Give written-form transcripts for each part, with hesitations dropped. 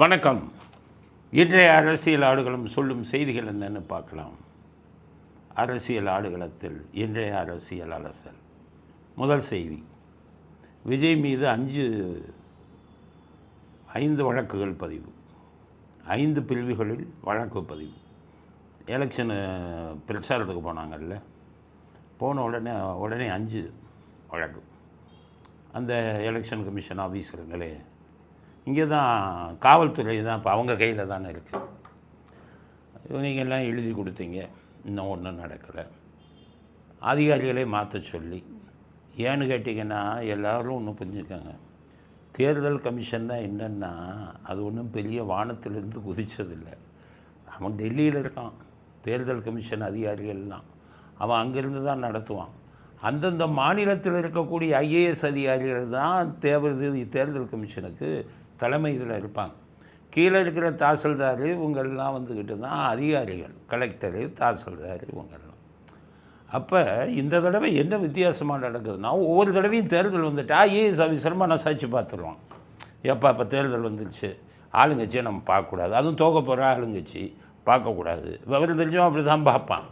வணக்கம். இன்றைய அரசியல் ஆடுகளம் சொல்லும் செய்திகள் என்னென்னு பார்க்கலாம். அரசியல் ஆடுகளத்தில் இன்றைய அரசியல் அலசல். முதல் செய்தி, விஜய் மீது 5 வழக்குகள் பதிவு, 5 பிரிவுகளில் வழக்கு பதிவு. எலெக்ஷனு பிரச்சாரத்துக்கு போனாங்கல்ல, போன உடனே 5 வழக்கு. அந்த எலெக்ஷன் கமிஷன் ஆஃபீஸருங்களே, இங்கே தான் காவல்துறை தான் இப்போ அவங்க கையில் தானே இருக்குது. நீங்கள்லாம் எழுதி கொடுத்தீங்க, இன்னும் ஒன்றும் நடக்கலை. அதிகாரிகளே மாற்ற சொல்லி, ஏன்னு கேட்டிங்கன்னா எல்லோரும் ஒன்று புரிஞ்சுக்கோங்க, தேர்தல் கமிஷன்னா என்னென்னா அது ஒன்றும் பெரிய வானத்திலிருந்து குதித்ததில்லை. அவன் டெல்லியில் இருக்கான், தேர்தல் கமிஷன் அதிகாரிகள்லாம் அவன் அங்கேருந்து தான் நடத்துவான். அந்தந்த மாநிலத்தில் இருக்கக்கூடிய ஐஏஎஸ் அதிகாரிகள் தான் தேர்தல் கமிஷனுக்கு தலைமை இதில் இருப்பாங்க. கீழே இருக்கிற தாசில்தார் இவங்கெல்லாம் வந்துக்கிட்டு தான் அதிகாரிகள், கலெக்டரு, தாசில்தார் இவங்கெல்லாம். அப்போ இந்த தடவை என்ன வித்தியாசமாக நடக்குதுன்னா, ஒவ்வொரு தடவையும் தேர்தல் வந்துட்டு ஐஏஎஸ் ஆஃபீஸர் மனசாட்சி பார்த்துருவான். இப்போ தேர்தல் வந்துடுச்சு, ஆளுங்கட்சியை நம்ம பார்க்கக்கூடாது, அதுவும் தோக்க போகிற ஆளுங்கட்சி பார்க்கக்கூடாது, விவரம் தெரிஞ்சோம் அப்படி தான் பார்ப்பான்.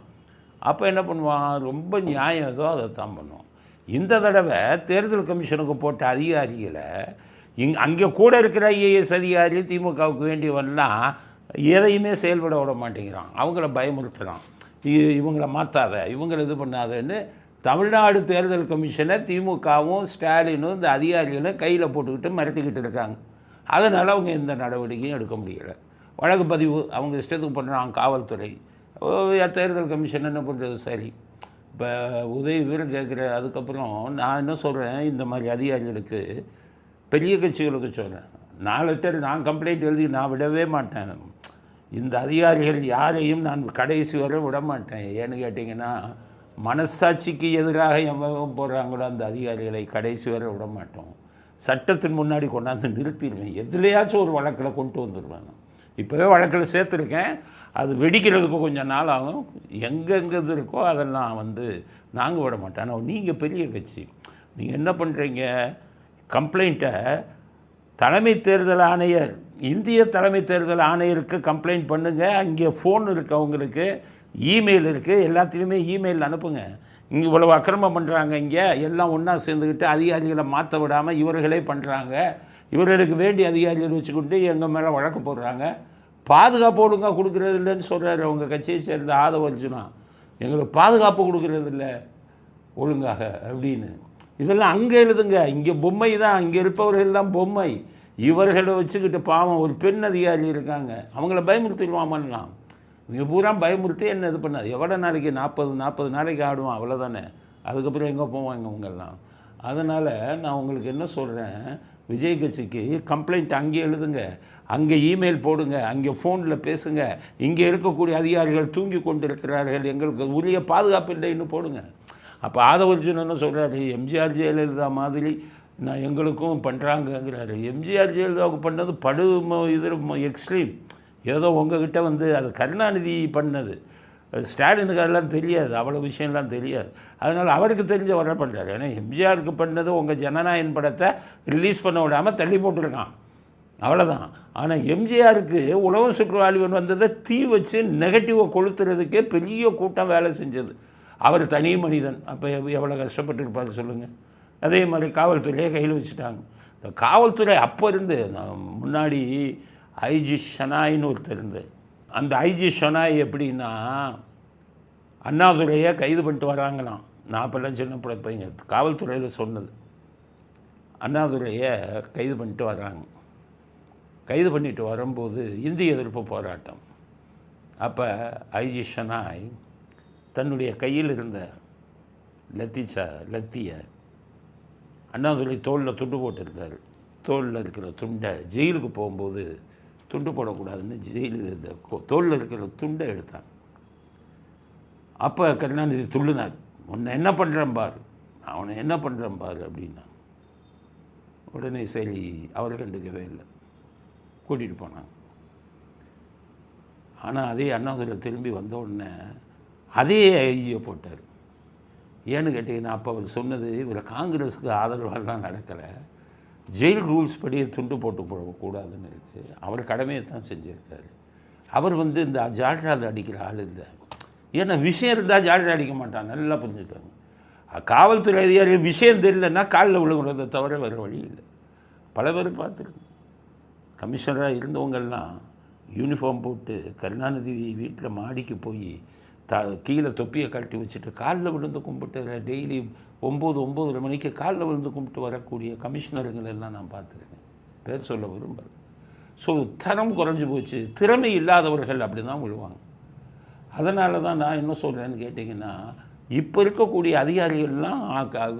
அப்போ என்ன பண்ணுவான், ரொம்ப நியாயம் ஏதோ அதை தான் பண்ணுவான். இந்த தடவை தேர்தல் கமிஷனுக்கு போட்ட அதிகாரிகளை அங்கே கூட இருக்கிற ஐஏஎஸ் அதிகாரி திமுகவுக்கு வேண்டியவன்லாம் எதையுமே செயல்பட விட மாட்டேங்கிறான். அவங்கள பயமுறுத்துகிறான், இவங்கள மாற்றாத, இவங்களை இது பண்ணாதன்னு. தமிழ்நாடு தேர்தல் கமிஷனை திமுகவும் ஸ்டாலினும் இந்த அதிகாரிகளும் கையில் போட்டுக்கிட்டு மிரட்டிக்கிட்டு இருக்காங்க. அதனால் அவங்க எந்த நடவடிக்கையும் எடுக்க முடியலை. வழக்கு பதிவு அவங்க இஷ்டத்துக்கு பண்ணுறாங்க காவல்துறை. தேர்தல் கமிஷன் என்ன பண்ணுறது? சரி, இப்போ உதயவீர் கேட்குற. அதுக்கப்புறம் நான் என்ன சொல்கிறேன், இந்த மாதிரி அதிகாரிகளுக்கு, பெரிய கட்சிகளுக்கு சொல்கிறேன், 4 பேர் நான் கம்ப்ளைண்ட் எழுதி நான் விடவே மாட்டேன். இந்த அதிகாரிகள் யாரையும் நான் கடைசி வரை விட மாட்டேன். ஏன்னு கேட்டிங்கன்னா, மனசாட்சிக்கு எதிராக எவ்வளவு போடுறாங்களோ அந்த அதிகாரிகளை கடைசி வரை விட மாட்டோம். சட்டத்தின் முன்னாடி கொண்டாந்து நிறுத்திடுவேன். எதுலையாச்சும் ஒரு வழக்கில் கொண்டு வந்துடுவேன். இப்போவே வழக்கில் சேர்த்துருக்கேன், அது வெடிக்கிறதுக்கு கொஞ்சம் நாள் ஆகும். எங்கெங்கே இது இருக்கோ அதெல்லாம் நாங்கள் விட மாட்டோம். ஆனால் நீங்கள் பெரிய கட்சி, நீங்கள் என்ன பண்ணுறீங்க, கம்ப்ளைண்ட்டை தலைமை தேர்தல் ஆணையர், இந்திய தலைமை தேர்தல் ஆணையருக்கு கம்ப்ளைண்ட் பண்ணுங்கள். அங்கே ஃபோன் இருக்குது, அவங்களுக்கு இமெயில் இருக்குது, எல்லாத்துலேயுமே இமெயில் அனுப்புங்க. இங்கே இவ்வளவு அக்கிரமம் பண்ணுறாங்க, இங்கே எல்லாம் ஒன்றா சேர்ந்துக்கிட்டு அதிகாரிகளை மாற்ற விடாமல் இவர்களே பண்ணுறாங்க, இவர்களுக்கு வேண்டிய அதிகாரிகள் வச்சுக்கிட்டு எங்கள் மேலே வழக்கு போடுறாங்க, பாதுகாப்பு ஒழுங்காக கொடுக்குறது இல்லைன்னு சொல்கிறாரு அவங்க கட்சியை சேர்ந்த ஆதவ அர்ஜுனா. எங்களுக்கு பாதுகாப்பு கொடுக்குறது இல்லை ஒழுங்காக அப்படின்னு. இதெல்லாம் அங்கே எழுதுங்க, இங்கே பொம்மை தான், இங்கே இருப்பவர்கள்லாம் பொம்மை. இவர்களை வச்சுக்கிட்டு பாவம் ஒரு பெண் அதிகாரி இருக்காங்க, அவங்கள பயமுறுத்திடுவாமல்லாம். இங்கே பூரா பயமுறுத்தி என்ன இது பண்ணாது. எவ்வளோ நாளைக்கு 40 நாளைக்கு ஆடுவான், அவ்வளோதானே. அதுக்கப்புறம் எங்கே போவாங்க அவங்கெல்லாம். அதனால் நான் உங்களுக்கு என்ன சொல்கிறேன், விஜய் கட்சிக்கு கம்ப்ளைண்ட் அங்கே எழுதுங்க, அங்கே இமெயில் போடுங்க, அங்கே ஃபோனில் பேசுங்க. இங்கே இருக்கக்கூடிய அதிகாரிகள் தூங்கி கொண்டு இருக்கிறார்கள், எங்களுக்கு உரிய பாதுகாப்பு இல்லைன்னு போடுங்க. அப்போ ஆதவர்ஜுன் என்ன சொல்கிறாரு, எம்ஜிஆர் ஜெயலலிதா மாதிரி நான் எங்களுக்கும் பண்ணுறாங்கங்கிறாரு. எம்ஜிஆர் ஜெயலலிதாவுக்கு பண்ணது இது எக்ஸ்ட்ரீம். ஏதோ உங்ககிட்ட அது கருணாநிதி பண்ணது, ஸ்டாலினுக்கு அதெல்லாம் தெரியாது, அவ்வளோ விஷயம்லாம் தெரியாது. அதனால் அவருக்கு தெரிஞ்ச வர பண்ணுறாரு. ஏன்னா எம்ஜிஆருக்கு பண்ணது உங்கள் ஜனநாயகன் படத்தை ரிலீஸ் பண்ண விடாமல் தள்ளி போட்டுருக்கான், அவ்வளோதான். ஆனால் எம்ஜிஆருக்கு உலகம் சுற்றுவாளிவன் வந்ததை தீ வச்சு நெகட்டிவை கொளுத்துறதுக்கே பெரிய கூட்டம் வேலை செஞ்சது. அவர் தனி மனிதன், அப்போ எவ்வளோ கஷ்டப்பட்டுருப்பார் சொல்லுங்கள். அதே மாதிரி காவல்துறையே கையில் வச்சுட்டாங்க. இந்த காவல்துறை அப்போ இருந்து முன்னாடி ஐஜி ஷனாயின்னு ஒருத்தர் இருந்தார். அந்த ஐஜி ஷனாய் எப்படின்னா, அண்ணாதுரையை கைது பண்ணிட்டு வராங்களாம். நான் அப்போல்லாம் சின்ன பிள்ளைங்க காவல்துறையில் சொன்னது, அண்ணாதுரையை கைது பண்ணிட்டு வராங்க. கைது பண்ணிட்டு வரும்போது இந்திய எதிர்ப்பு போராட்டம். அப்போ ஐஜி ஷனாய் தன்னுடைய கையில் இருந்த லத்தியை அண்ணாதுரை தோளில் துண்டு போட்டிருந்தார். தோளில் இருக்கிற துண்டை ஜெயிலுக்கு போகும்போது துண்டு போடக்கூடாதுன்னு ஜெயிலில் தோளில் இருக்கிற துண்டை எடுத்தான். அப்போ கருணாநிதி துள்ளுனார், உன்னை என்ன பண்ணுறேன் பார், அவனை என்ன பண்ணுறேன் பார் அப்படின்னா. உடனே சரி, அவர் கண்டுக்கவே இல்லை, கூட்டிகிட்டு போனாங்க. ஆனால் அதே அண்ணாதுரை திரும்பி வந்த உடனே அதே ஐஜியை போட்டார். ஏன்னு கேட்டிங்கன்னா, அப்போ அவர் சொன்னது, இவர் காங்கிரஸுக்கு ஆதரவாலாம் நடக்கலை, ஜெயில் ரூல்ஸ் படி துண்டு போட்டு போடக்கூடாதுன்னு இருக்குது. அவர் கடமையை தான் செஞ்சுருக்காரு. அவர் வந்து இந்த ஜால்ரால் அடிக்கிற ஆள் இல்லை. ஏன்னா விஷயம் இருந்தால் ஜால்ரா அடிக்க மாட்டான், நல்லா புரிஞ்சுக்காங்க. காவல்துறை அதிகாரி விஷயம் தெரியலன்னா காலில் விழுங்குறதை தவிர வேறு வழி இல்லை. பல பேர் பார்த்துருக்கு. கமிஷனராக இருந்தவங்கெல்லாம் யூனிஃபார்ம் போட்டு கருணாநிதி வீட்டில் மாடிக்கு போய் கீழே தொப்பியை கழட்டி வச்சுட்டு காலில் விழுந்து கும்பிட்டு டெய்லி 9-9:30 மணிக்கு காலில் விழுந்து கும்பிட்டு வரக்கூடிய கமிஷனருங்கள் எல்லாம் நான் பார்த்துருக்கேன். பேர் சொல்ல விரும்புகிறேன். ஸோ தரம் குறைஞ்சி போச்சு. திறமை இல்லாதவர்கள் அப்படி தான் விழுவாங்க. அதனால தான் நான் என்ன சொல்கிறேன்னு கேட்டிங்கன்னா, இப்போ இருக்கக்கூடிய அதிகாரிகள்லாம்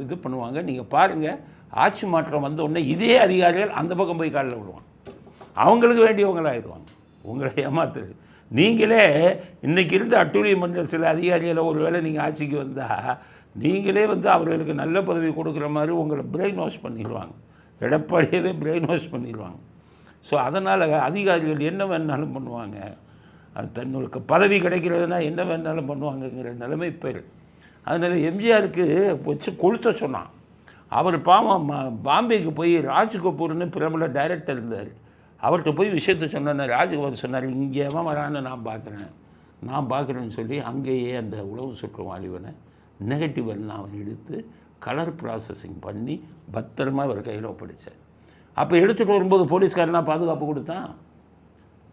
இது பண்ணுவாங்க. நீங்கள் பாருங்கள், ஆட்சி மாற்றம் வந்த உடனே இதே அதிகாரிகள் அந்த பக்கம் போய் காலில் விழுவாங்க. அவங்களுக்கு வேண்டியவங்களாகிடுவாங்க. உங்களை ஏமாத்துறது. நீங்களே இன்றைக்கி இருந்து அட்டூழியம் பண்ணுற சில அதிகாரிகளை ஒரு வேளை நீங்கள் ஆட்சிக்கு வந்தால் நீங்களே வந்து அவர்களுக்கு நல்ல பதவி கொடுக்குற மாதிரி உங்களை பிரெயின் வாஷ் பண்ணிடுவாங்க. எடப்பாடியவே பிரெயின் வாஷ் பண்ணிடுவாங்க. ஸோ அதனால் அதிகாரிகள் என்ன வேணாலும் பண்ணுவாங்க. அது தன்னுக்கு பதவி கிடைக்கிறதுனா என்ன வேணாலும் பண்ணுவாங்கங்கிற நிலைமை பேர். அதனால் எம்ஜிஆருக்கு வச்சு கொளுத்த சொன்னான். அவர் பாவம் பாம்பேக்கு போய் ராஜ்கபூர்னு பிரபல டைரக்டர் இருந்தார். அவர்கிட்ட போய் விஷயத்த சொன்ன ராஜ்கபூர் சொன்னார், இங்கே வரான்னு நான் பார்க்குறேன்னு சொல்லி அங்கேயே அந்த உளவு சுற்றும் வாலிபனை நெகட்டிவ் எல்லாம் அவன் எடுத்து கலர் ப்ராசஸிங் பண்ணி பத்திரமாக அவர் கையில் ஒப்படைச்சார். அப்போ எடுத்துகிட்டு வரும்போது போலீஸ்காரனா பாதுகாப்பு கொடுத்தான்.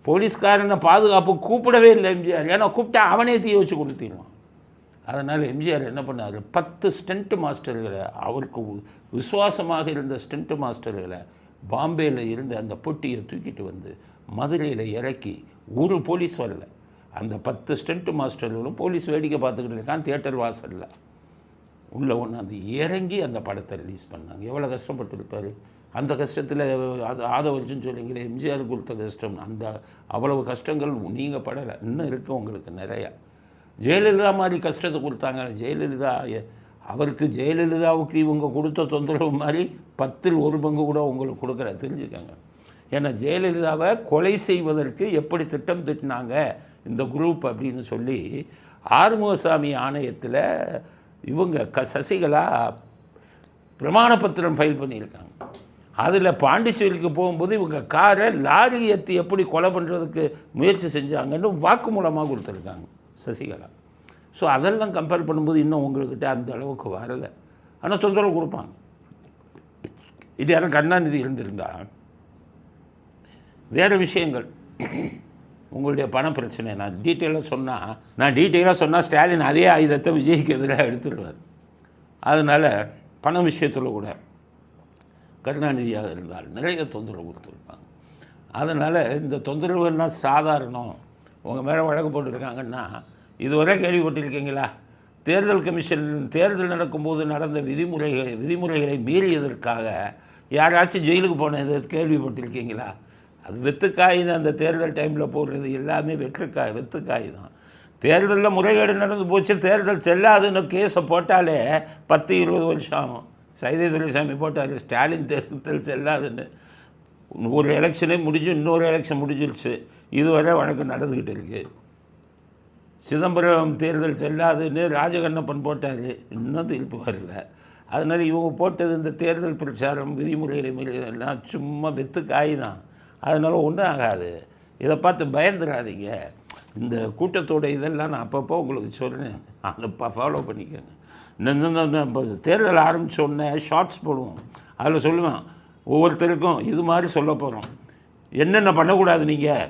போலீஸ்காரனை பாதுகாப்பு கூப்பிடவே இல்லை எம்ஜிஆர். ஏன்னா கூப்பிட்டா அவனே தீய வச்சு கொடுத்துருவான். அதனால் எம்ஜிஆர் என்ன பண்ணார், 10 ஸ்டண்ட் மாஸ்டர்களை, அவருக்கு விசுவாசமாக இருந்த ஸ்டண்ட் மாஸ்டர்களை பாம்பேயில் இருந்த அந்த பொட்டியை தூக்கிட்டு வந்து மதுரையில் இறக்கி ஒரு போலீஸ் வரல. அந்த 10 ஸ்டண்ட் மாஸ்டர்களும் போலீஸ் வேடிக்கை பார்த்துக்கிட்டு இருக்கான் தியேட்டர் வாசலில். உள்ளே ஒன்று அந்த இறங்கி அந்த படத்தை ரிலீஸ் பண்ணாங்க. எவ்வளோ கஷ்டப்பட்டுருப்பார். அந்த கஷ்டத்தில் அது ஆதவர்ஜுன்னு சொல்லிங்களே, எம்ஜிஆர் கொடுத்த கஷ்டம், அந்த அவ்வளவு கஷ்டங்கள் நீங்கள் படலை. இன்னும் இருக்குது உங்களுக்கு நிறையா. ஜெயலலிதா மாதிரி கஷ்டத்தை கொடுத்தாங்க. ஜெயலலிதா அவருக்கு ஜெயலலிதாவுக்கு இவங்க கொடுத்த தொந்தரவு மாதிரி 10ல் 1 பங்கு கூட உங்களுக்கு கொடுக்குற தெரிஞ்சுக்கங்க. ஏன்னா ஜெயலலிதாவை கொலை செய்வதற்கு எப்படி திட்டம் திட்டினாங்க இந்த குரூப் அப்படின்னு சொல்லி ஆறுமுகசாமி ஆணையத்தில் இவங்க சசிகலா பிரமாண பத்திரம் ஃபைல் பண்ணியிருக்காங்க. அதில் பாண்டிச்சேரிக்கு போகும்போது இவங்க காரை லாரி ஏற்றி எப்படி கொலை பண்ணுறதுக்கு முயற்சி செஞ்சாங்கன்னு வாக்குமூலமாக கொடுத்துருக்காங்க சசிகலா. ஸோ அதெல்லாம் கம்பேர் பண்ணும்போது இன்னும் உங்கள்கிட்ட அந்த அளவுக்கு வரலை. ஆனால் தொந்தரவு கொடுப்பாங்க. இது யாரும் கருணாநிதி இருந்திருந்தா வேறு விஷயங்கள், உங்களுடைய பண பிரச்சனை நான் டீட்டெயிலாக சொன்னால் ஸ்டாலின் அதே ஆயுதத்தை விஜய்க்கு எதிராக எடுத்துடுவார். அதனால் பண விஷயத்தில் கூட கருணாநிதியாக இருந்தால் நிறைய தொந்தரவு கொடுத்துருப்பாங்க. அதனால் இந்த தொந்தரவுலாம் சாதாரணம். உங்கள் மேலே வழக்கு போட்டுருக்காங்கன்னா இதுவரை கேள்விப்பட்டிருக்கீங்களா? தேர்தல் கமிஷன் தேர்தல் நடக்கும்போது நடந்த விதிமுறைகளை மீறியதற்காக யாராச்சும் ஜெயிலுக்கு போனது கேள்விப்பட்டிருக்கீங்களா? அது வெத்துக்காய் தான். அந்த தேர்தல் டைமில் போடுறது எல்லாமே வெத்துக்காய் தான். தேர்தலில் முறைகேடு நடந்து போச்சு, தேர்தல் செல்லாதுன்னு கேஸை போட்டாலே 10-20 வருஷம் ஆகும். சைதை துரைசாமி போட்டார் ஸ்டாலின் தேர்தல் செல்லாதுன்னு. ஒரு எலெக்ஷனே முடிஞ்சு இன்னொரு எலெக்ஷன் முடிஞ்சிருச்சு. இதுவரை வழக்கு நடந்துக்கிட்டு இருக்குது. சிதம்பரம் தேர்தல் செல்லாதுன்னு ராஜகண்ணப்பன் போட்டார், இன்னும் தீர்ப்பு வரல. அதனால் இவங்க போட்டது இந்த தேர்தல் பிரச்சாரம் விதிமுறைகளை மீறியதெல்லாம் சும்மா வெத்துக்காய் தான். அதனால் ஒன்றும் ஆகாது. இதை பார்த்து பயந்துடாதீங்க. இந்த கூட்டத்தோட இதெல்லாம் நான் அப்பப்போ உங்களுக்கு சொல்கிறேன், அதை ஃபாலோ பண்ணிக்கோங்க. இந்த தேர்தல் ஆரம்பித்தோடனே ஷார்ட்ஸ் போடுவோம். அதில் சொல்லுவேன் ஒவ்வொருத்தருக்கும் இது மாதிரி சொல்ல போகிறோம். என்னென்ன பண்ணக்கூடாது, நீங்கள்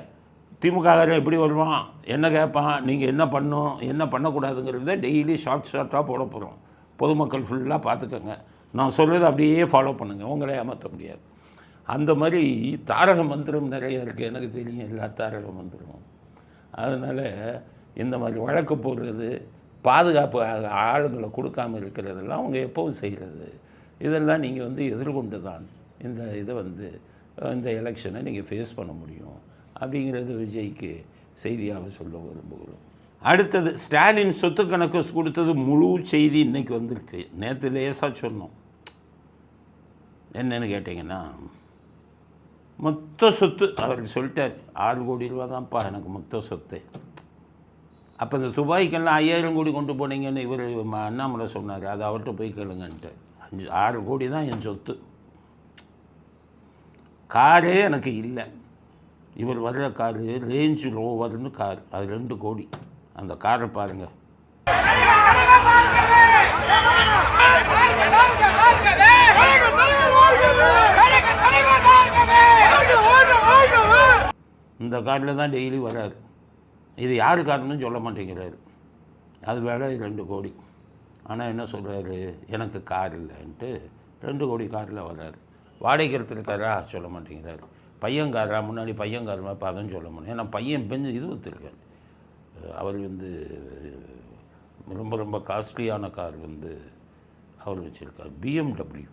திமுககாரன் எப்படி வருவான், என்ன கேட்பான், நீங்கள் என்ன பண்ணணும் என்ன பண்ணக்கூடாதுங்கிறத டெய்லி ஷார்ட்டாக போட போகிறோம். பொதுமக்கள் ஃபுல்லாக பார்த்துக்கோங்க. நான் சொல்கிறது அப்படியே ஃபாலோ பண்ணுங்கள், உங்களை ஏமாற்ற முடியாது. அந்த மாதிரி தாரக மந்திரம் நிறைய இருக்குது. எனக்கு தெரியும் எல்லா தாரக மந்திரமும். அதனால் இந்த மாதிரி வழக்கு போடுறது, பாதுகாப்பு ஆளுங்களை கொடுக்காமல் இருக்கிறதெல்லாம் அவங்க எப்போவும் செய்கிறது. இதெல்லாம் நீங்கள் எதிர்கொண்டு தான் இந்த எலெக்ஷனை நீங்கள் ஃபேஸ் பண்ண முடியும் அப்படிங்கிறது விஜய்க்கு செய்தியாக சொல்ல விரும்புகிறோம். அடுத்தது, ஸ்டாலின் சொத்து கணக்கு கொடுத்தது முழு செய்தி இன்றைக்கி வந்திருக்கு. நேற்று லேசாக சொன்னோம். என்னென்னு கேட்டிங்கன்னா, மொத்த சொத்து அவருக்கு சொல்லிட்டார் 6 கோடி ரூபா தான்ப்பா எனக்கு மொத்த சொத்து. அப்போ இந்த துபாய்க்கெல்லாம் 5000 கோடி கொண்டு போனீங்கன்னு இவர் அண்ணாமலை சொன்னார். அது அவர்கிட்ட போய் கேளுங்கன்ட்டு. 6 கோடி தான் என் சொத்து. காரே எனக்கு இல்லை. இவர் வர்ற காரு ரேஞ்ச் ரோவர்னு கார், அது 2 கோடி. அந்த காரை பாருங்கள். இந்த காரில் தான் டெய்லி வராரு. இது யார் காருன்னு சொல்ல மாட்டேங்கிறாரு. அது வேலை 2 கோடி. ஆனால் என்ன சொல்கிறாரு, எனக்கு கார் இல்லைன்ட்டு 2 கோடி காரில் வர்றாரு. வாடகைக்கு எடுத்துருக்காரா சொல்ல மாட்டேங்கிறாரு. பையன்காரா, முன்னாடி பையன்கார மாதிரி அதுவும் சொல்ல முடியும். ஏன்னா பையன் இது வச்சுருக்காரு. அவர் ரொம்ப ரொம்ப காஸ்ட்லியான கார் அவர் வச்சுருக்கார், BMW.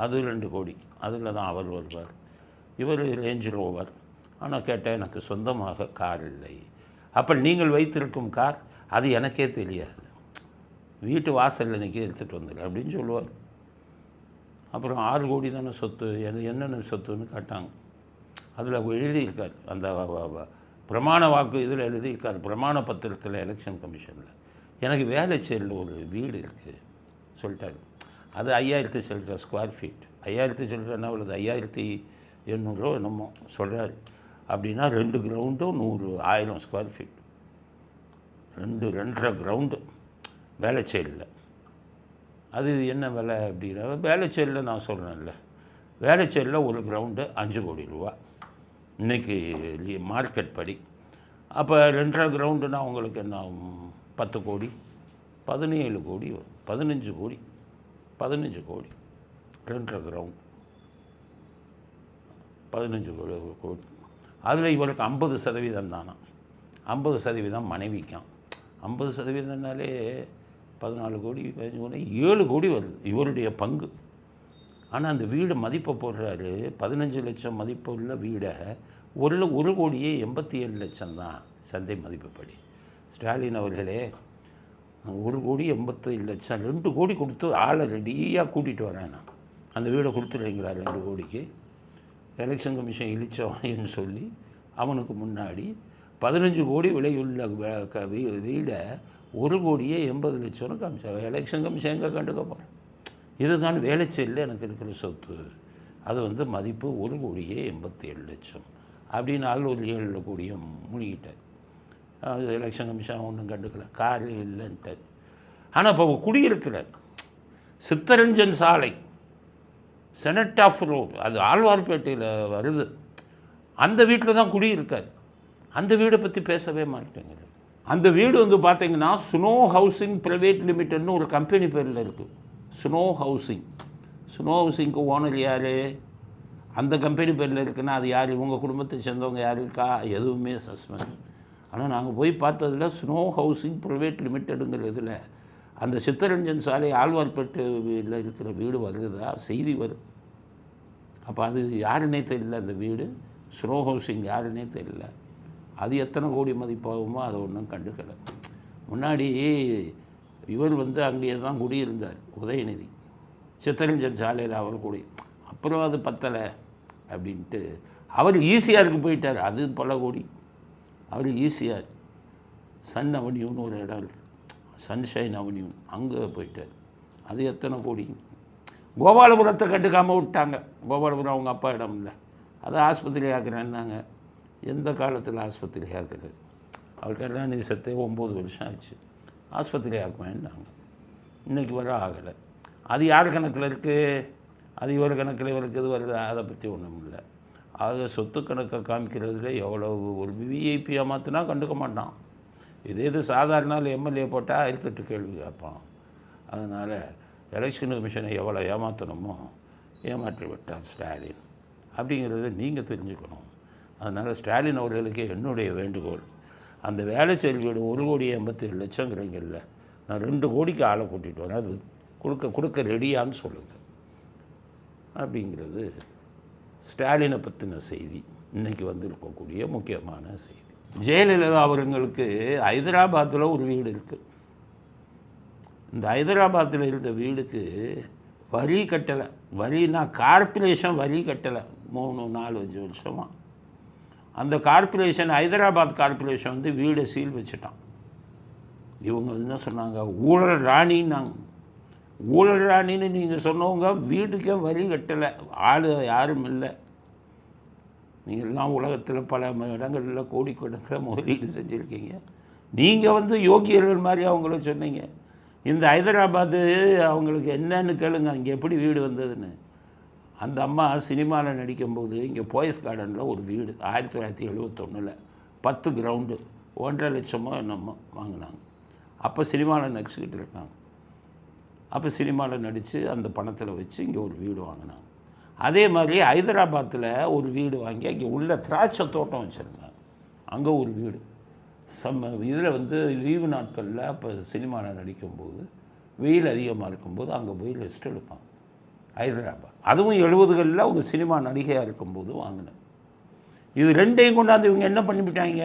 அது 2 கோடி. அதில் தான் அவர் வருவார். இவர் ரேஞ்ச் ரோவர். ஆனால் கேட்டால் எனக்கு சொந்தமாக கார் இல்லை. அப்போ நீங்கள் வைத்திருக்கும் கார் அது எனக்கே தெரியாது, வீட்டு வாசலில் இன்றைக்கி எடுத்துகிட்டு வந்துடு அப்படின்னு சொல்லுவார். அப்புறம் 6 கோடி தானே சொத்து, என்னென்ன சொத்துன்னு கேட்டாங்க. அதில் எழுதியிருக்கார், அந்த பிரமாண வாக்கு இதில் எழுதியிருக்கார், பிரமாண பத்திரத்தில் எலெக்ஷன் கமிஷனில் எனக்கு வேலைச்சேரியில் ஒரு வீடு இருக்குது சொல்லிட்டாரு. அது 5000 சில்லற ஸ்கொயர் ஃபீட். 5000 சில்லற என்ன உள்ளது, 5800 என்னமோ சொல்கிறாரு. அப்படின்னா 2 கிரவுண்டும் 1000 ஸ்கொயர் ஃபீட், 2.5 கிரவுண்டு வேலைச்சேரியில். அது என்ன விலை அப்படின்னா, வேலைச்சேரியில் நான் சொல்கிறேன்ல, வேலைச்சேரியில் ஒரு கிரவுண்டு 5 கோடி ரூபா இன்றைக்கி மார்க்கெட் படி. அப்போ 2.5 கிரவுண்டுனா உங்களுக்கு என்ன, 10 கோடி, 17 கோடி, 15 கோடி, 15 கோடி 2.5 கிரவுண்ட், 15 கோடி. அதில் இவருக்கு 50% தானா, 50% மனைவிக்கான். 50%னாலே 14 கோடி, 15 கோடி, 7 கோடி வருது இவருடைய பங்கு. ஆனால் அந்த வீடு மதிப்பை போடுறாரு, 15 லட்சம் மதிப்பு உள்ள வீடை 1 கோடியே 87 லட்சம் தான் சந்தை மதிப்புப்படி. ஸ்டாலின் அவர்களே, 1 கோடி 87 லட்சம், 2 கோடி கொடுத்து ஆளை ரெடியாக கூட்டிகிட்டு வரேன் நான். அந்த வீடை கொடுத்துட்றீங்களா 2 கோடிக்கு? எலெக்ஷன் கமிஷன் இழிச்சவன்னு சொல்லி அவனுக்கு முன்னாடி 15 கோடி விலையுள்ள வீடை 1 கோடியே 80 லட்சம்னு காமிச்சாங்க. எலெக்ஷன் கமிஷன் எங்கே கண்டுக்க போகிறேன்? இதுதான் வேலைச்சேரியில் எனக்கு இருக்கிற சொத்து. அது மதிப்பு 1 கோடியே 87 லட்சம் அப்படின்னு ஆள் ஒரு 7 கோடியை மூழ்கிட்டார். எலெக்ஷன் கமிஷன் ஒன்றும் கண்டுக்கல, கார் இல்லைன்ட்டார். ஆனால் இப்போ குடியிருக்கிறார் சித்தரஞ்சன் சாலை, செனட் ஆஃப் ரோடு, அது ஆழ்வார்பேட்டையில் வருது. அந்த வீட்டில் தான் குடியிருக்கார். அந்த வீடை பற்றி பேசவே மாட்டேங்கிறார். அந்த வீடு பார்த்தீங்கன்னா ஸ்னோ ஹவுசிங் ப்ரைவேட் லிமிட்டட்னு ஒரு கம்பெனி பேரில் இருக்குது. ஸ்னோ ஹவுசிங்க்கு ஓனர் யார்? அந்த கம்பெனி பேரில் இருக்குன்னா அது யார்? இவங்க குடும்பத்தை சேர்ந்தவங்க யார் இருக்கா? எதுவுமே சஸ்பென்ஸ். ஆனால் நாங்கள் போய் பார்த்ததில் ஸ்னோ ஹவுசிங் ப்ரைவேட் லிமிட்டடுங்கிறதுல அந்த சித்தரஞ்சன் சாலை ஆழ்வார்பேட்டையில் இருக்கிற வீடு வருதா செய்தி வரும். அப்போ அது யாருன்னே தெரியல. அந்த வீடு ஸ்னோ ஹவுசிங் யாருன்னே தெரியல. அது எத்தனை கோடி மதிப்பாகுமோ அதை ஒன்றும் கண்டுக்கலை. முன்னாடி இவர் அங்கேயே தான் குடியிருந்தார், உதயநிதி, சித்தரஞ்சன் சாலையில் அவர் குடி. அப்புறம் அது பத்தலை அப்படின்ட்டு அவர் ஈசிஆருக்கு போயிட்டார். அது பல கோடி. அவர் ஈசிஆர் சன் அவென்யூன்னு ஒரு இடம் இருக்குது, சன்ஷைன் அவென்யூ, அங்கே போயிட்டார். அது எத்தனை கோடி. கோபாலபுரத்தை கண்டுக்காமல் விட்டாங்க. கோபாலபுரம் அவங்க அப்பா இடம் இல்லை, அதை ஆஸ்பத்திரி ஆக்குறேன்னாங்க. எந்த காலத்தில் ஆஸ்பத்திரி ஆக்குறது? அவர் கருணாநிதி செத்தே 9 வருஷம் ஆச்சு. ஆஸ்பத்திரி ஆக்குவேன்னாங்க, இன்றைக்கி வர ஆகலை. அது யார் கணக்கில் இருக்குது? அது இவர் கணக்கில் இவருக்கு இது வருது, அதை பற்றி ஒன்றும் இல்லை. ஆக சொத்து கணக்கை காமிக்கிறதுல எவ்வளவு ஒரு விஐபியாக மாற்றினா கண்டுக்க மாட்டான். இது சாதாரண எம்எல்ஏ போட்டால் 1008 கேள்வி கேட்பான். அதனால் எலெக்ஷன் கமிஷனை எவ்வளோ ஏமாற்றணுமோ ஏமாற்றி விட்டார் ஸ்டாலின் அப்படிங்கிறத நீங்கள் தெரிஞ்சுக்கணும். அதனால் ஸ்டாலின் அவர்களுக்கு என்னுடைய வேண்டுகோள், அந்த வேலைச்சேரி வீடு 1 கோடி 87 லட்சங்கிறீங்கல்ல, நான் 2 கோடிக்கு ஆளை கூட்டிகிட்டு வரேன், அது கொடுக்க ரெடியான்னு சொல்லுங்கள் அப்படிங்கிறது ஸ்டாலினை பற்றின செய்தி. இன்றைக்கி இருக்கக்கூடிய முக்கியமான செய்தி. ஜெயலலிதா அவர்களுக்கு ஹைதராபாத்தில் ஒரு வீடு இருக்குது. இந்த ஹைதராபாத்தில் இருந்த வீடுக்கு வரி கட்டலை. வரினா கார்பரேஷன் வரி கட்டலை 3-4-5 வருஷமாக. அந்த கார்பரேஷன், ஹைதராபாத் கார்பரேஷன் வீடை சீல் வச்சுட்டான். இவங்க என்ன சொன்னாங்க, ஊழல் ராணின்னாங்க. ஊழல் ராணின்னு நீங்கள் சொன்னவங்க வீட்டுக்கே வரி கட்டலை, ஆள் யாரும் இல்லை. நீங்கள் எல்லாம் உலகத்தில் பல இடங்களில் கோடிக்கணக்கில் முதலீடு செஞ்சுருக்கீங்க. நீங்கள் வந்து யோகியர்கள் மாதிரி அவங்கள சொன்னீங்க. இந்த ஹைதராபாத்து அவங்களுக்கு என்னன்னு கேளுங்க, அங்கே எப்படி வீடு வந்ததுன்னு. அந்த அம்மா சினிமாவில் நடிக்கும்போது இங்கே போயஸ் கார்டனில் ஒரு வீடு 1971 10 கிரவுண்டு 1.5 லட்சமோ என்னமோ வாங்கினாங்க. அப்போ சினிமாவில் நடிச்சுக்கிட்டு இருக்காங்க. அப்போ சினிமாவில் நடித்து அந்த பணத்தில் வச்சு இங்கே ஒரு வீடு வாங்கினாங்க. அதே மாதிரி ஹைதராபாத்தில் ஒரு வீடு வாங்கி அங்கே உள்ள திராட்சை தோட்டம் வச்சுருந்தாங்க. அங்கே ஒரு வீடு இதில் வந்து லீவு நாட்களில் அப்போ சினிமாவில் நடிக்கும்போது வெயில் அதிகமாக இருக்கும்போது அங்கே போய் ரெஸ்ட் எடுப்பாங்க. ஹைதராபாத் அதுவும் 70களில் அவங்க சினிமா நடிகையாக இருக்கும்போது வாங்கினேன். இது ரெண்டையும் கொண்டாந்து இவங்க என்ன பண்ணிவிட்டாங்க,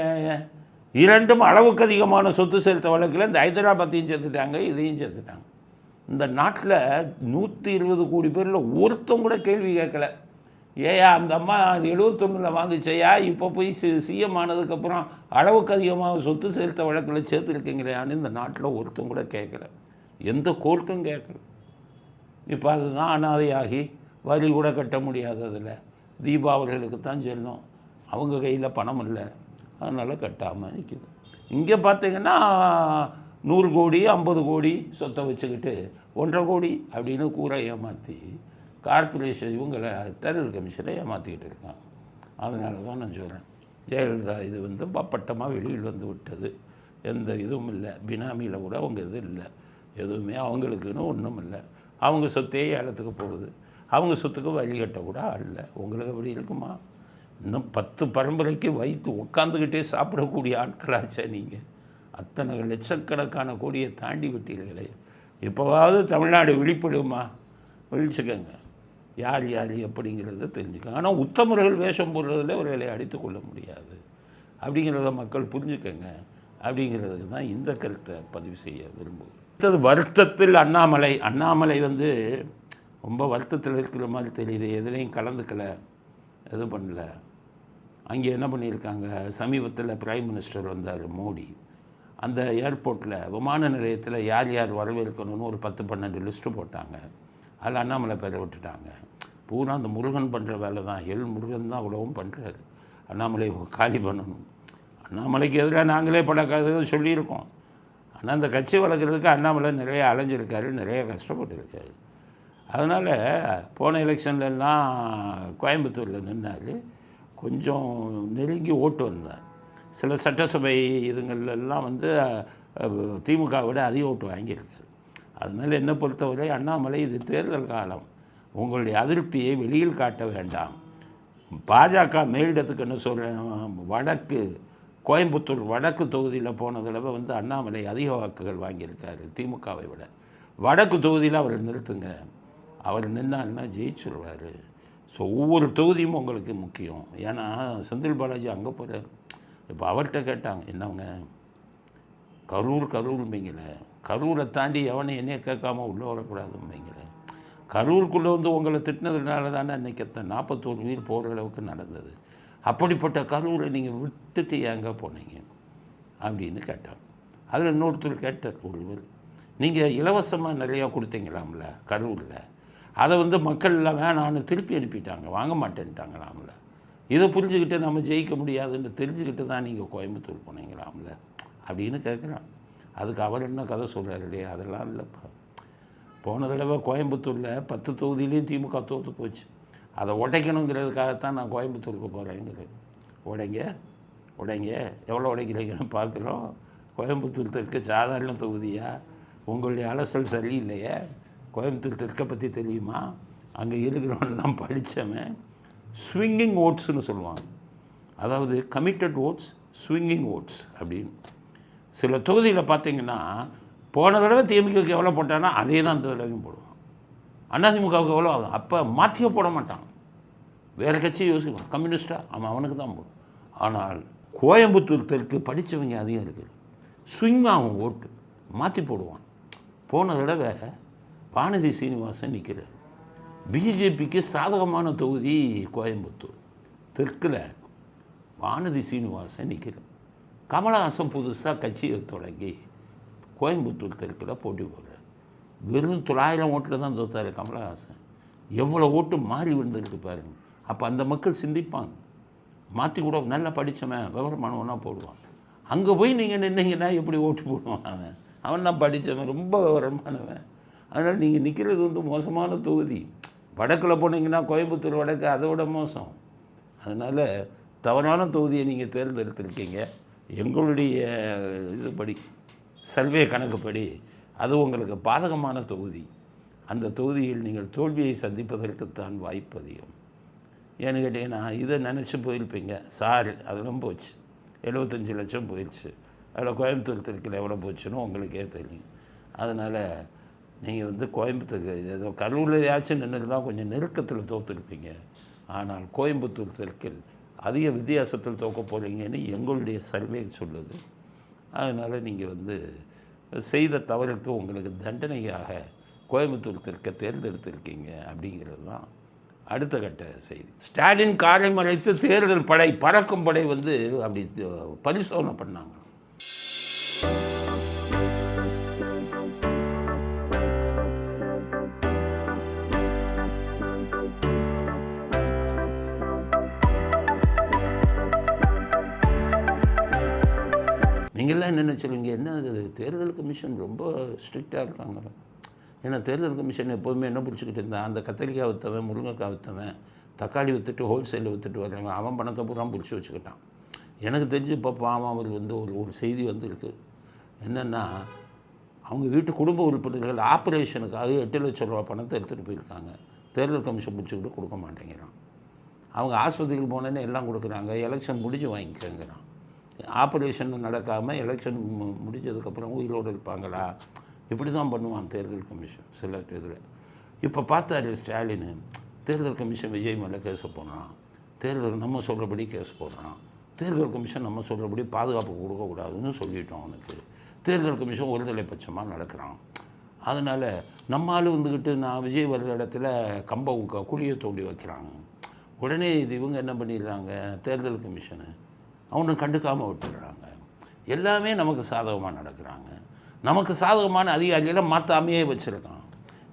இரண்டும் அளவுக்கு அதிகமான சொத்து செலுத்த வழக்கில் இந்த ஹைதராபாத்தையும் சேர்த்துட்டாங்க, இதையும் சேர்த்துட்டாங்க. இந்த நாட்டில் 120 கோடி பேரில் ஒருத்தம் கூட கேள்வி கேட்கல. ஏயா அந்த அம்மா 71 வாங்கிச்சையா, இப்போ போய் சிஎம் ஆனதுக்கப்புறம் அளவுக்கு அதிகமாக சொத்து செலுத்த வழக்கில் சேர்த்துருக்கீங்களேன்னு இந்த நாட்டில் ஒருத்தம் கூட கேட்கல. எந்த கோர்ட்டும் கேட்கல. இப்போ அதுதான் அனாதையாகி வரி கூட கட்ட முடியாததில் தீபாவளிகளுக்கு தான் செல்லும். அவங்க கையில் பணம் இல்லை, அதனால் கட்டாமல் நிற்கிது. இங்கே பார்த்தீங்கன்னா 100 கோடி 50 கோடி சொத்தை வச்சுக்கிட்டு 1.5 கோடி அப்படின்னு கூரை ஏமாற்றி கார்பரேஷன் இவங்களை தேர்தல் கமிஷனை ஏமாற்றிக்கிட்டு இருக்காங்க. அதனால தான் நான் சொல்கிறேன், ஜெயலலிதா இது வந்து பப்பட்டமாக வெளியில் வந்து விட்டது. எந்த இதுவும் இல்லை, பினாமியில் கூட அவங்க இது இல்லை, எதுவுமே அவங்களுக்குன்னு ஒன்றும் இல்லை. அவங்க சொத்தே ஏலத்துக்கு போகுது, அவங்க சொத்துக்கு வரி கட்ட கூட இல்லை. உங்களுக்கு அப்படி இருக்குமா? இன்னும் 10 பரம்பரைக்கு வைத்து உட்காந்துக்கிட்டே சாப்பிடக்கூடிய ஆட்களாச்சா நீங்கள்? அத்தனை லட்சக்கணக்கான கோடியை தாண்டி விட்டீர்களே. இப்போவாவது தமிழ்நாடு விழிப்படுமா? விழிச்சுக்கங்க, யார் யார் எப்படிங்கிறத தெரிஞ்சுக்கங்க. ஆனால் உத்தமர்கள் வேஷம் போடுறதில் அவர்களை அடித்து கொள்ள முடியாது அப்படிங்கிறத மக்கள் புரிஞ்சுக்கங்க. அப்படிங்கிறதுக்கு தான் இந்த கருத்தை பதிவு செய்ய விரும்புகிறேன். அடுத்தது வருத்தத்தில் அண்ணாமலை வந்து ரொம்ப வருத்தத்தில் இருக்கிற மாதிரி தெரியுது. எதுலேயும் கலந்துக்கலை, எதுவும் பண்ணல. அங்கே என்ன பண்ணியிருக்காங்க, சமீபத்தில் பிரைம் மினிஸ்டர் வந்தார் மோடி. அந்த ஏர்போர்ட்டில் விமான நிலையத்தில் யார் யார் வரவேற்கணும்னு ஒரு 10-12 லிஸ்ட்டு போட்டாங்க. அதில் அண்ணாமலை பேரை விட்டுட்டாங்க. பூரா அந்த முருகன் பண்ணுற வேலை தான், முருகன் தான் அவ்வளவும் பண்ணுறாரு. அண்ணாமலை காலி பண்ணணும். அண்ணாமலைக்கு எதிராக நாங்களே பல கதைகள் சொல்லியிருக்கோம். ஆனால் அந்த கட்சி வளர்க்குறதுக்கு அண்ணாமலை நிறைய அலைஞ்சிருக்காரு, நிறைய கஷ்டப்பட்டுருக்காரு. அதனால் போன எலெக்ஷன்லாம் கோயம்புத்தூரில் நின்னார், கொஞ்சம் நெருங்கி ஓட்டு வந்தார். சில சட்டசபை இதுங்களெல்லாம் வந்து திமுக விட அதிக ஓட்டு வாங்கியிருக்காரு. அதனால் என்னை பொறுத்தவரை அண்ணாமலை இது தேர்தல் காலம், உங்களுடைய அதிருப்தியை வெளியில் காட்ட வேண்டாம். பாஜக மேலிடத்துக்கு என்ன சொல்கிறேன், கோயம்புத்தூர் வடக்கு தொகுதியில் போன தடவை வந்து அண்ணாமலை அதிக வாக்குகள் வாங்கியிருக்காரு திமுகவை விட. வடக்கு தொகுதியில் அவர் நிறுத்துங்க, அவர் நின்னாருன்னா ஜெயிச்சுருவார். ஸோ ஒவ்வொரு தொகுதியும் உங்களுக்கு முக்கியம். ஏன்னா செந்தில் பாலாஜி அங்கே போகிறார். இப்போ அவர்கிட்ட கேட்டாங்க, என்னங்க கரூர்ம்பிங்கள, கரூரை தாண்டி எவனை என்னைய கேட்காம உள்ளே வரக்கூடாதும்பிங்கள. கரூருக்குள்ளே வந்து உங்களை திட்டினதுனால தானே அன்றைக்கி 41 உயிர் போகிற அளவுக்கு நடந்தது. அப்படிப்பட்ட கரூரை நீங்கள் விட்டுட்டு ஏங்க போனீங்க அப்படின்னு கேட்டாங்க. அதில் இன்னொருத்தர் கேட்டார், ஒருவர், நீங்கள் இலவசமாக நிறையா கொடுத்தீங்களாம்ல கரூரில், அதை வந்து மக்கள் எல்லாம் வேணான்னு திருப்பி அனுப்பிட்டாங்க, வாங்க மாட்டேன்ட்டாங்களாம்ல. இதை புரிஞ்சுக்கிட்டு நம்ம ஜெயிக்க முடியாதுன்னு தெரிஞ்சுக்கிட்டு தான் நீங்கள் கோயம்புத்தூர் போனீங்களாம்ல அப்படின்னு கேட்குறான். அதுக்கு அவர் என்ன கதை சொல்கிறார் இல்லையா, அதெல்லாம் இல்லைப்பா. போன தடவை கோயம்புத்தூரில் 10 தொகுதியிலையும் திமுக தோற்று போச்சு. அதை உடைக்கணுங்கிறதுக்காகத்தான் நான் கோயம்புத்தூருக்கு போகிறேங்கிறது. உடைங்க எவ்வளோ உடைக்கிறீங்கன்னு பார்க்குறோம். கோயம்புத்தூர் தெற்கு சாதாரண தொகுதியா? உங்களுடைய அலசல் சரியில்லையே. கோயம்புத்தூர் தெற்கை பற்றி தெரியுமா? அங்கே இருக்கிறவங்கெல்லாம் படித்தவன் ஸ்விங்கிங் ஓட்ஸ்னு சொல்லுவாங்க. அதாவது கமிட்டட் ஓட்ஸ், ஸ்விங்கிங் ஓட்ஸ் அப்படின்னு. சில தொகுதியில் பார்த்தீங்கன்னா போன தடவை திமுகவுக்கு எவ்வளோ போட்டான்னா அதே தான் இந்த தடவையும் போடுவான். அதிமுகவுக்கு எவ்வளோ ஆகும், அப்போ மாற்றியே போட மாட்டான். வேறு கட்சியை யோசிப்பான், கம்யூனிஸ்டாக அவனுக்கு தான் போடும். ஆனால் கோயம்புத்தூர் தெற்கு படித்தவங்க அதிகம் இருக்குது. ஸ்விங் ஆகும் ஓட்டு, மாற்றி போடுவான். போன தடவை வானதி சீனிவாசன் நிற்கிறார். பிஜேபிக்கு சாதகமான தொகுதி கோயம்புத்தூர் தெற்கில் வானதி சீனிவாசன் நிற்கிறார். கமலஹாசன் புதுசாக கட்சியை தொடங்கி கோயம்புத்தூர் தெற்கில் போட்டி போடுறார். வெறும் 900 ஓட்டில் தான் தோத்தார் கமலஹாசன். எவ்வளோ ஓட்டு மாறி விழுந்திருக்கு பாருங்க. அப்போ அந்த மக்கள் சிந்திப்பாங்க, மாற்றி கூட நல்லா படித்தவன் விவரமானவனா போடுவான். அங்கே போய் நீங்கள் நின்னீங்கன்னா எப்படி ஓட்டு போடுவான்? அவன் தான் படித்தவன், ரொம்ப விவரமானவன். அதனால் நீங்கள் நிற்கிறது வந்து மோசமான தொகுதி. வடக்கில் போனீங்கன்னா கோயம்புத்தூர் வடக்கு அதை விட மோசம். அதனால் தவறான தொகுதியை நீங்கள் தேர்ந்தெடுத்திருக்கீங்க. எங்களுடைய இதுபடி, சர்வே கணக்குப்படி அது உங்களுக்கு பாதகமான தொகுதி. அந்த தொகுதியில் நீங்கள் தோல்வியை சந்திப்பதற்குத்தான் வாய்ப்பு அதிகம். ஏன்னு கேட்டிங்கன்னா இதை நினச்சி போயிருப்பீங்க, சார் அதெல்லாம் போச்சு, 75 லட்சம் போயிடுச்சு, அதில் கோயம்புத்தூர் தெற்கில் எவ்வளோ போச்சுன்னு உங்களுக்கே தெரியும். அதனால் நீங்கள் வந்து கோயம்புத்தூருக்கு ஏதோ கரூர்லையாச்சும் நின்று தான் கொஞ்சம் நெருக்கத்தில் தோற்றுருப்பீங்க. ஆனால் கோயம்புத்தூர் தெற்கில் அதிக வித்தியாசத்தில் தோக்க போகிறீங்கன்னு எங்களுடைய சர்வே சொல்லுது. அதனால் நீங்கள் வந்து செய்த தவறுக்கு உங்களுக்கு தண்டனையாக கோயம்புத்தூர் தெற்க தேர்ந்தெடுத்திருக்கீங்க அப்படிங்கிறது தான் அடுத்த கட்ட செய்தி. ஸ்டாலின் காரை மறைத்து தேர்தல் படை, பறக்கும் படை வந்து அப்படி பரிசோதனை பண்ணாங்க. நீங்கள்லாம் என்ன சொல்லுவீங்க, என்ன அது தேர்தல் கமிஷன் ரொம்ப ஸ்ட்ரிக்டாக இருக்காங்க. ஏன்னா தேர்தல் கமிஷன் எப்போதுமே என்ன பிடிச்சிக்கிட்டு இருந்தான், அந்த கத்திரிக்காய் விற்றவன், முருங்கைக்காய் விற்றவன், தக்காளி விற்றுட்டு ஹோல்சேலில் விற்றுட்டு வர்றவன், அவன் பணத்தை பூரா பிடிச்சி வச்சுக்கிட்டான். எனக்கு தெரிஞ்சு இப்போ பாவம் அவர் வந்து ஒரு செய்தி வந்துருக்கு. என்னென்னா அவங்க வீட்டு குடும்ப உறுப்பினர்கள் ஆப்ரேஷனுக்காக 8 லட்சம் ரூபா பணத்தை எடுத்துகிட்டு போயிருக்காங்க. தேர்தல் கமிஷன் பிடிச்சிக்கிட்டு கொடுக்க மாட்டேங்கிறான். அவங்க ஆஸ்பத்திரிக்கு போனேன்னு எல்லாம் கொடுக்குறாங்க, எலெக்ஷன் முடிஞ்சு வாங்கிக்கங்கிறான். ஆப்ரேஷன் நடக்காமல் எலெக்ஷன் முடிஞ்சதுக்கப்புறம் உயிரோடு இருப்பாங்களா? இப்படி தான் பண்ணுவான் தேர்தல் கமிஷன் சில இதில். இப்போ பார்த்தாரு ஸ்டாலின், தேர்தல் கமிஷன் விஜய் மேலே கேஸை போடுறான், தேர்தல் நம்ம சொல்கிறபடி கேஸ் போடுறான், தேர்தல் கமிஷன் நம்ம சொல்கிறபடி பாதுகாப்பு கொடுக்கக்கூடாதுன்னு சொல்லிட்டோம் அவனுக்கு, தேர்தல் கமிஷன் ஒருதலை பட்சமாக நடக்கிறான். அதனால் நம்ம ஆள் வந்துக்கிட்டு நான் விஜய் வர்ற இடத்துல குழியை தோண்டி வைக்கிறாங்க. உடனே இது இவங்க என்ன பண்ணிடுறாங்க, தேர்தல் கமிஷனு அவனை கண்டுக்காமல் விட்டுடுறாங்க. எல்லாமே நமக்கு சாதகமாக நடக்கிறாங்க. நமக்கு சாதகமான அதிகாரிகளை மாற்றாமையே வச்சுருக்கான்.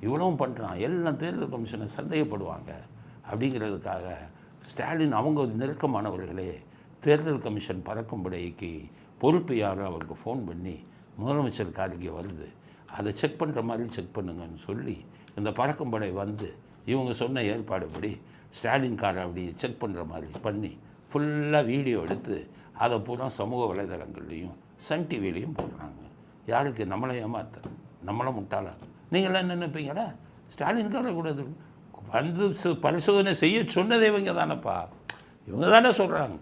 இவ்வளவும் பண்ணுறான். எல்லாம் தேர்தல் கமிஷனை சந்தேகப்படுவாங்க அப்படிங்கிறதுக்காக ஸ்டாலின் அவங்க நெருக்கமானவர்களே தேர்தல் கமிஷன் பறக்கும்படைக்கு பொறுப்பு யாரும் அவருக்கு ஃபோன் பண்ணி முதலமைச்சர் காரிக்கை வருது, அதை செக் பண்ணுற மாதிரி செக் பண்ணுங்கன்னு சொல்லி இந்த பறக்கும்படை வந்து இவங்க சொன்ன ஏற்பாடுபடி ஸ்டாலின் காரை அப்படி செக் பண்ணுற மாதிரி பண்ணி ஃபுல்லாக வீடியோ எடுத்து அதை பூரா சமூக வலைதளங்கள்லேயும் சன் டிவிலையும் போடுறாங்க. யாருக்கு? நம்மளை ஏமாத்த, நம்மளை முட்டாளா? நீங்களாம் என்ன நினைப்பீங்களா? ஸ்டாலின் காரை கூட வந்து பரிசோதனை செய்ய சொன்னதே இவங்க தானேப்பா, இவங்க தானே சொல்கிறாங்க.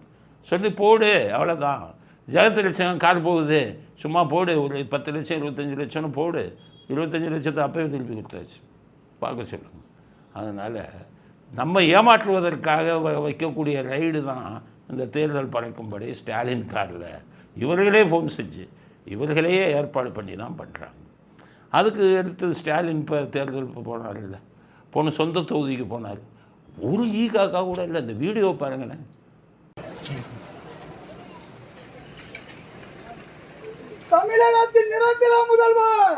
சொல்லி போடு, அவ்வளோதான். ஜெகத் லட்சம் கார் போகுது, சும்மா போடு, ஒரு 10 லட்சம் 25 லட்சம்னு போடு. 25 லட்சத்தை அப்போயே திருப்பி கொடுத்தாச்சு, பார்க்க சொல்லுங்க. அதனால் நம்ம ஏமாற்றுவதற்காக வைக்கக்கூடிய ரைடு தான் இந்த தேர்தல் பறக்கும்படி ஸ்டாலின் காரில் இவர்களே ஃபோன் செஞ்சு இவர்களையே ஏற்பாடு பண்ணி தான் பண்ணுறாங்க. அதுக்கு எடுத்து ஸ்டாலின் இப்போ தேர்தல் போனார் இல்லை, போன சொந்த தொகுதிக்கு போனார். ஒரு ஈகாக்கா கூட இல்லை. இந்த வீடியோ பாருங்களேன். தமிழகத்தின் நிரந்தர முதல்வர்,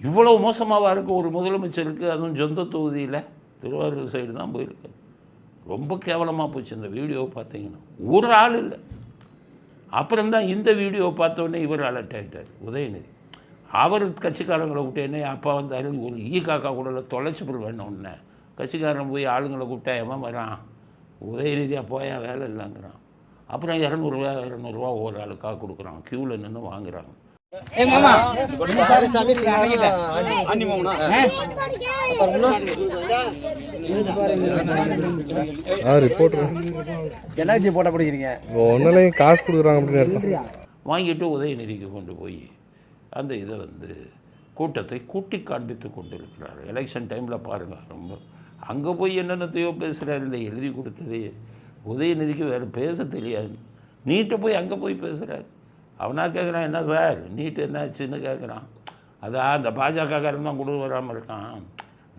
இவ்வளவு மோசமாக இருக்க ஒரு முதலமைச்சருக்கு, அதுவும் சொந்த தொகுதியில் திருவாரூர் சைடு தான் போயிருக்கு. ரொம்ப கேவலமாக போச்சு இந்த வீடியோ பார்த்தீங்கன்னா. ஒரு ஆள் இல்லை. அப்புறம்தான் இந்த வீடியோ பார்த்தோன்னே இவர் அலர்ட் ஆகிட்டார் உதயநிதி. அவர் கட்சிக்காரங்களை விட்டு என்ன அப்பா வந்தார், ஒரு காக்கா கூட தொலைச்சி பொருள் வேணும்னே கட்சிக்காரன் போய் ஆளுங்களை கூப்பிட்டா எவன் வரான், உதயநிதியாக போயா வேலை இல்லைங்கிறான். அப்புறம் 200 ஒவ்வொரு ஆளுக்காக கொடுக்குறான், க்யூவில் நின்று வாங்குறாங்க. காசு கொடுக்குறாங்க அப்படின்னு அர்த்தம். வாங்கிட்டு உதயநிதிக்கு கொண்டு போய் அந்த இதை வந்து கூட்டத்தை கூட்டி காண்பித்து கொண்டு இருக்கிறார். எலெக்ஷன் டைமில் பாருங்கள், ரொம்ப அங்கே போய் என்னென்னத்தையோ பேசுகிறார். இந்த எழுதி கொடுத்ததே உதயநிதிக்கு வேறு பேச தெரியாது. நீட்டை போய் அங்கே போய் பேசுகிறார். அவனா கேட்குறான், என்ன சார் நீட்டு என்னாச்சுன்னு கேட்குறான். அதான் அந்த பாஜகக்காரன் தான் கொண்டு வராமல் இருக்கான்.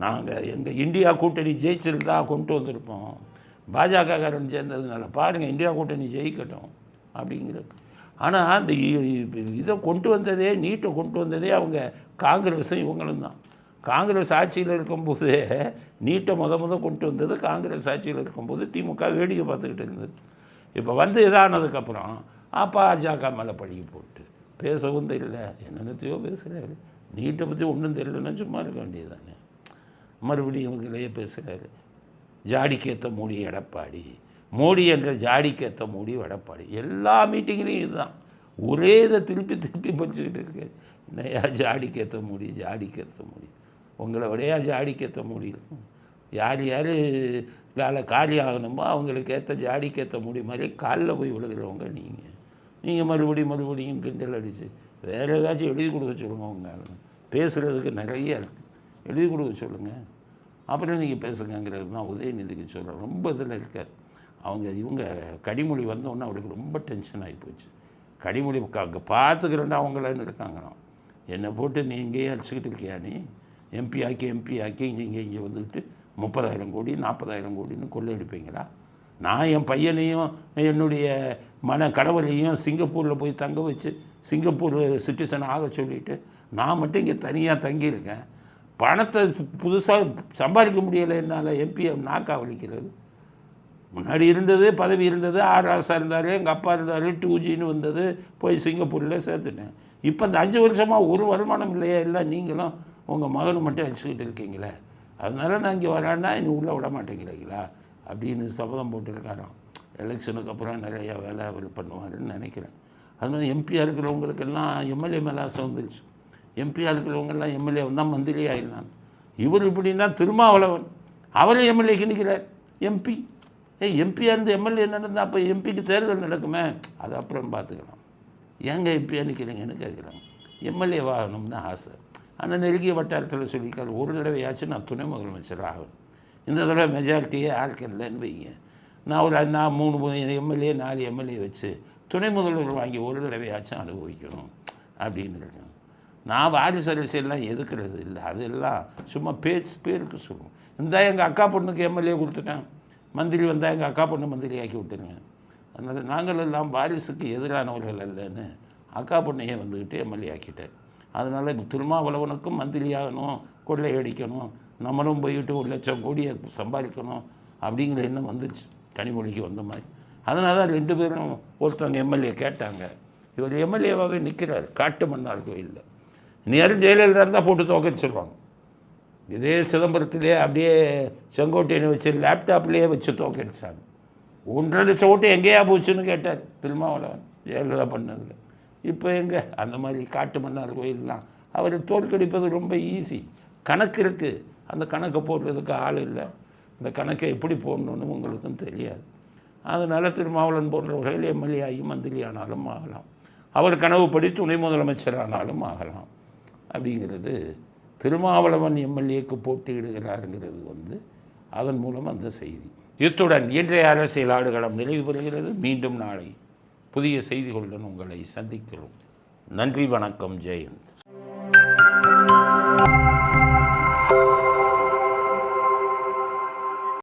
நாங்கள் எங்கள் இந்தியா கூட்டணி ஜெயிச்சிருந்தா கொண்டு வந்திருப்போம், பாஜகக்காரன் சேர்ந்ததுனால பாருங்கள் இந்தியா கூட்டணி ஜெயிக்கட்டும் அப்படிங்கிறது. ஆனால் அந்த இதை கொண்டு வந்ததே, நீட்டை கொண்டு வந்ததே அவங்க காங்கிரஸும் இவங்களும் தான். காங்கிரஸ் ஆட்சியில் இருக்கும்போது நீட்டை கொண்டு வந்தது காங்கிரஸ் ஆட்சியில் இருக்கும்போது திமுக வேடிக்கை பார்த்துக்கிட்டு இருந்தது. இப்போ வந்து இதானதுக்கப்புறம் பாஜக மேலே பழகி போட்டு பேசவும் தெரியல, என்னென்னத்தையோ பேசுகிறாரு. நீட்டை பற்றி ஒன்றும் தெரியலன்னா சும்மா இருக்க வேண்டியது தானே. மறுபடியும் இவங்களையே பேசுகிறாரு. ஜாடிக்கேற்ற மோடி எடப்பாடி, மோடி என்ற ஜாடிக்கேற்ற மோடி எடப்பாடி, எல்லா மீட்டிங்லேயும் இதுதான். ஒரே இதை திருப்பி படிச்சுக்கிட்டு இருக்கு. என்னையா ஜாடிக்கேற்ற மோடி, ஜாடிக்கேற்ற மோடி, உங்களை விடையா ஜாடிக்கேற்ற மோடி இருக்கும். யார் யார் காலி ஆகணுமோ அவங்களுக்கு ஏற்ற ஜாடிக்கேற்ற மோடி மாதிரி காலில் போய் விழுகிறவங்க நீங்கள் மறுபடியும் கிண்டல் அடித்து வேறு ஏதாச்சும் எழுதி கொடுக்க சொல்லுங்கள். அவங்க பேசுகிறதுக்கு நிறைய இருக்குது, எழுதி கொடுக்க சொல்லுங்கள், அப்புறம் நீங்கள் பேசுங்கிறது தான் உதயநிதிக்கு சொல்கிறேன். ரொம்ப இதில் இருக்கார். இவங்க கனிமொழி வந்தோன்னே அவருக்கு ரொம்ப டென்ஷன் ஆகி போச்சு. கனிமொழி பார்த்துக்கிறேன்டா அவங்களான்னு இருக்காங்கண்ணா. என்னை போட்டு நீ இங்கேயே அடிச்சுக்கிட்டு இருக்கியா, நீ எம்பி ஆக்கி இங்கே வந்துக்கிட்டு 30,000 கோடி 40,000 கோடின்னு கொள்ளையடிப்பீங்களா? நான் என் பையனையும் என்னுடைய கணவரையும் சிங்கப்பூரில் போய் தங்க வச்சு சிங்கப்பூர் சிட்டிசன் ஆக சொல்லிவிட்டு நான் மட்டும் இங்கே தனியாக தங்கியிருக்கேன். பணத்தை புதுசாக சம்பாதிக்க முடியலை என்னால். எம்பியை நாக்கா வலிக்கிறது. முன்னாடி இருந்தது பதவி இருந்தது, ஆர்ஆர்எஸ்ஸாக இருந்தார், எங்கள் அப்பா இருந்தார், 2Gன்னு வந்தது, போய் சிங்கப்பூரில் சேர்த்துட்டேன். இப்போ இந்த 5 வருஷமாக ஒரு வருமானம் இல்லையா? இல்லை நீங்களும் உங்கள் மகனும் மட்டும் அடிச்சுக்கிட்டு இருக்கீங்களே, அதனால நான் இங்கே வரான்னா இன்னும் உள்ளே விட மாட்டேங்கிறீங்களா அப்படின்னு சபதம் போட்டுருக்காராம். எலெக்ஷனுக்கு அப்புறம் நிறையா வேலை அவர் பண்ணுவாருன்னு நினைக்கிறேன். அதனால எம்பியாக இருக்கிறவங்களுக்கெல்லாம் எம்எல்ஏ மேலே ஆசை வந்துருச்சு. எம்பியாக இருக்கிறவங்கெல்லாம் எம்எல்ஏ வந்தால் மந்திரி ஆகிடலாம். இவர் இப்படின்னா திருமாவளவன் அவர் எம்எல்ஏக்கு நிற்கிறார். எம்பியாக இருந்து எம்எல்ஏ நடந்தால் அப்போ எம்பிக்கு தேர்தல் நடக்குமே, அது அப்புறம் பார்த்துக்கலாம். ஏங்க எம்பியாக நிற்கிறீங்கன்னு கேட்குறாங்க. எம்எல்ஏ ஆகணும்னு ஆசை. ஆனால் நெருங்கிய வட்டாரத்தில் சொல்லிக்காரு, ஒரு தடவையாச்சும் நான் துணை முதலமைச்சர் ஆகணும். இந்த தடவை மெஜாரிட்டியே ஆளுக்கு இல்லைன்னு வைங்க, நான் 3 எம்எல்ஏ 4 எம்எல்ஏ வச்சு துணை முதல்வர் வாங்கி ஒரு தடவையாச்சும் அனுபவிக்கணும் அப்படின்னு இருக்கேன். நான் வாரிசு அரசியல்லாம் எதுக்கிறது இல்லை, அதெல்லாம் சும்மா பேருக்கு சொல்லுவோம். இருந்தால் எங்கள் அக்கா பொண்ணுக்கு எம்எல்ஏ கொடுத்துட்டேன், மந்திரி வந்தால் எங்கள் அக்கா பொண்ணு மந்திரி ஆக்கி விட்டுருங்க. அதனால் நாங்கள் எல்லாம் வாரிசுக்கு எதிரானவர்கள் அல்லன்னு அக்கா பொண்ணையே வந்துக்கிட்டு எம்எல்ஏ ஆக்கிட்டேன். அதனால் திருமாவளவனுக்கும் மந்திரி ஆகணும், கொள்ளை அடிக்கணும், நம்மளும் போய்கிட்டு 1 லட்சம் கோடியை சம்பாதிக்கணும் அப்படிங்கிற எண்ணம் வந்துடுச்சு கனிமொழிக்கு வந்த மாதிரி. அதனால தான் 2 பேரும் ஒருத்தவங்க எம்எல்ஏ கேட்டாங்க. இவர் எம்எல்ஏவாகவே நிற்கிறார் காட்டு மன்னார் கோயிலில். நேரம் ஜெயலலிதா இருந்தால் போட்டு தோக்கடிச்சிருவாங்க. இதே சிதம்பரத்திலே அப்படியே செங்கோட்டையனை வச்சு லேப்டாப்லேயே வச்சு தோக்கடிச்சாங்க. 1.5 லட்சம் ஓட்டு எங்கேயா போச்சுன்னு கேட்டார் திருமாவளவன் ஜெயலலிதா பண்ணதில். இப்போ எங்கே அந்த மாதிரி காட்டு மன்னார் கோயிலெலாம் அவர் தோற்கடிப்பது ரொம்ப ஈஸி. கணக்கு இருக்குது, அந்த கணக்கை போடுறதுக்கு ஆள் இல்லை. இந்த கணக்கை எப்படி போடணுன்னு உங்களுக்கும் தெரியாது. அதனால் திருமாவளவன் போன்றவர்கள் எம்எல்ஏ ஆகி மந்திரி ஆனாலும் ஆகலாம், அவர் கனவுப்படி துணை முதலமைச்சர் ஆனாலும் ஆகலாம். அப்படிங்கிறது திருமாவளவன் எம்எல்ஏக்கு போட்டியிடுகிறாருங்கிறது அதன் மூலம் அந்த செய்தி. இத்துடன் இன்றைய அரசியல் ஆடுகளம் நிறைவு பெறுகிறது. மீண்டும் நாளை புதிய செய்திகளுடன் உங்களை சந்திக்கிறோம். நன்றி, வணக்கம், ஜெயந்த்.